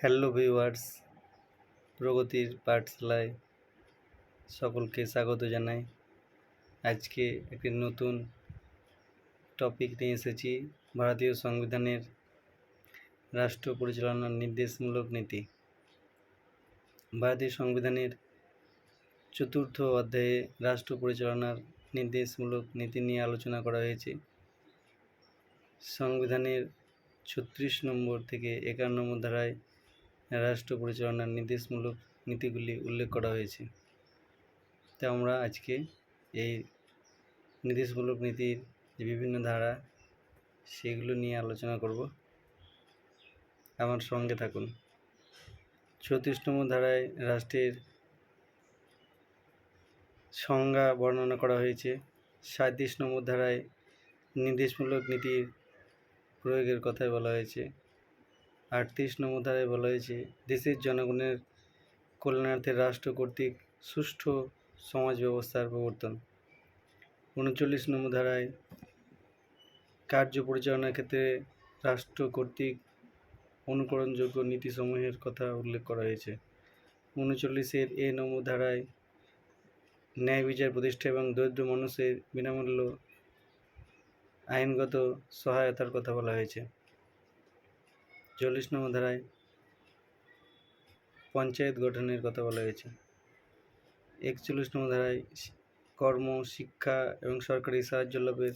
Hello viewers, প্রগতির পাঠশালায় সকলকে স্বাগত জানাই। আজকে একটি নতুন টপিক নিয়ে এসেছি, ভারতীয় সংবিধানের রাষ্ট্র পরিচালনার নির্দেশমূলক নীতি। ভারতীয় সংবিধানের 4th অধ্যায়ে রাষ্ট্র পরিচালনার নির্দেশমূলক নীতি নিয়ে আলোচনা করা হয়েছে। সংবিধানের 36 নম্বর থেকে 51 নম্বর ধারায় রাষ্ট্র পরিচালনার নির্দেশমূলক নীতিগুলি উল্লেখ করা হয়েছে। তো আমরা আজকে এই নির্দেশমূলক নীতির যে বিভিন্ন ধারা সেগুলো নিয়ে আলোচনা করব। আমার সঙ্গে থাকুন। 34 নম্বর ধারায় রাষ্ট্রের সংজ্ঞা বর্ণনা করা হয়েছে। 37 নম্বর ধারায় নির্দেশমূলক নীতির প্রয়োগের কথাই বলা হয়েছে। 38 নম্বর ধারায় বলা হয়েছে দেশের জনগণের কল্যাণার্থে রাষ্ট্র কর্তৃক সুষ্ঠু সমাজ ব্যবস্থার প্রবর্তন। 39 নম্বর ধারায় কার্য পরিচালনার ক্ষেত্রে রাষ্ট্র কর্তৃক অনুকরণযোগ্য নীতিসমূহের কথা উল্লেখ করা হয়েছে। 39-এর এ নম্বর ধারায় ন্যায় বিচার প্রতিষ্ঠা এবং দরিদ্র মানুষের বিনামূল্য আইনগত সহায়তার কথা বলা হয়েছে। 40 নম্বর ধারায় পঞ্চায়েত গঠনের কথা বলা হয়েছে। 41 নম্বর ধারায় কর্ম, শিক্ষা এবং সরকারি সাহায্য লাভের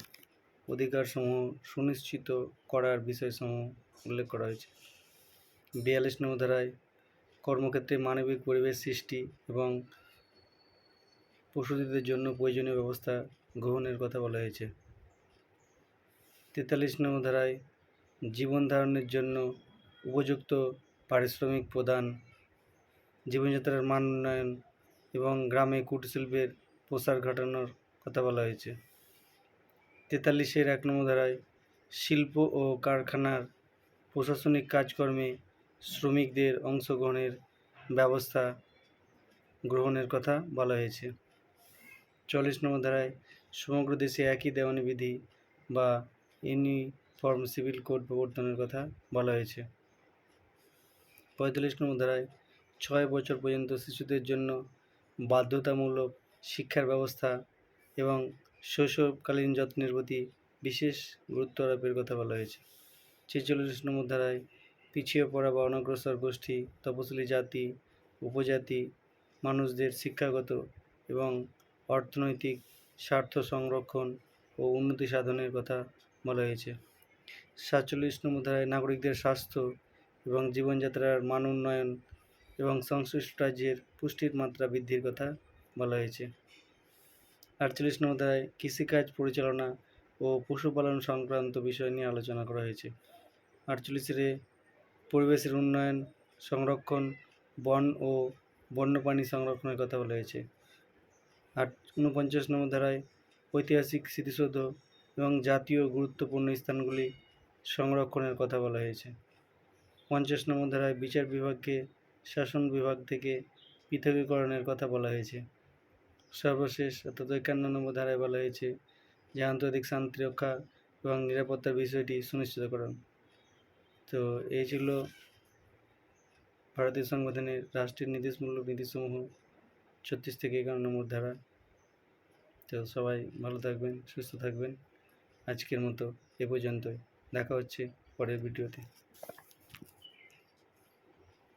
অধিকারসমূহ সুনিশ্চিত করার বিষয়সমূহ উল্লেখ করা হয়েছে। 42 নম্বর ধারায় কর্মক্ষেত্রে মানবিক পরিবেশ সৃষ্টি এবং প্রসূতিদের জন্য প্রয়োজনীয় ব্যবস্থা গ্রহণের কথা বলা হয়েছে। 43 নম্বর ধারায় জীবন ধারণের জন্য উপযুক্ত পারিশ্রমিক প্রদান, জীবনযাত্রার মান উন্নয়ন এবং গ্রামে কুটিরশিল্পের প্রসার ঘটানোর কথা বলা হয়েছে। 43-এর 1 নম্বর ধারায় শিল্প ও কারখানার প্রশাসনিক কাজকর্মে শ্রমিকদের অংশগ্রহণের ব্যবস্থা গ্রহণের কথা বলা হয়েছে। 40 নম্বর ধারায় সমগ্র দেশে একই দেওয়ানি বিধি বা ইউনিফর্ম সিভিল কোড প্রবর্তনের কথা বলা হয়েছে। 45 নম্বর ধারায় 6 বছর পর্যন্ত শিশুদের জন্য বাধ্যতামূলক শিক্ষার ব্যবস্থা এবং শৈশবকালীন যত্নের প্রতি বিশেষ গুরুত্ব আরোপের কথা বলা হয়েছে। 46 নম্বর ধারায় পিছিয়ে পড়া বা অনগ্রসর গোষ্ঠী, তপশিলি জাতি, উপজাতি মানুষদের শিক্ষাগত এবং অর্থনৈতিক স্বার্থ সংরক্ষণ ও উন্নতি সাধনের কথা বলা হয়েছে। 47 নম্বর ধারায় নাগরিকদের স্বাস্থ্য এবং জীবনযাত্রার মান উন্নয়ন এবং সংশ্লিষ্ট রাজ্যের পুষ্টির মাত্রা বৃদ্ধির কথা বলা হয়েছে। 48 নম্বর ধারায় কৃষিকাজ পরিচালনা ও পশুপালন সংক্রান্ত বিষয় নিয়ে আলোচনা করা হয়েছে। 48-এ পরিবেশের উন্নয়ন, সংরক্ষণ, বন ও বন্যপ্রাণী সংরক্ষণের কথা বলা হয়েছে। 49 নম্বর ধারায় ঐতিহাসিক স্মৃতিসৌধ এবং জাতীয় গুরুত্বপূর্ণ স্থানগুলি সংরক্ষণের কথা বলা হয়েছে। 50 নম্বর ধারায় বিচার বিভাগকে শাসন বিভাগ থেকে পৃথকীকরণের কথা বলা হয়েছে। সর্বশেষ অর্থাৎ 51 নম্বর ধারায় বলা হয়েছে যে আন্তর্জাতিক শান্তি রক্ষা এবং নিরাপত্তার বিষয়টি সুনিশ্চিতকরণ। তো এই ছিল ভারতীয় সংবিধানের রাষ্ট্রের নির্দেশমূলক নীতিসমূহ 36 থেকে 51 নম্বর ধারা। তো সবাই ভালো থাকবেন, সুস্থ থাকবেন। আজকের মতো এ পর্যন্তই। দেখা হচ্ছে পরের ভিডিওতে।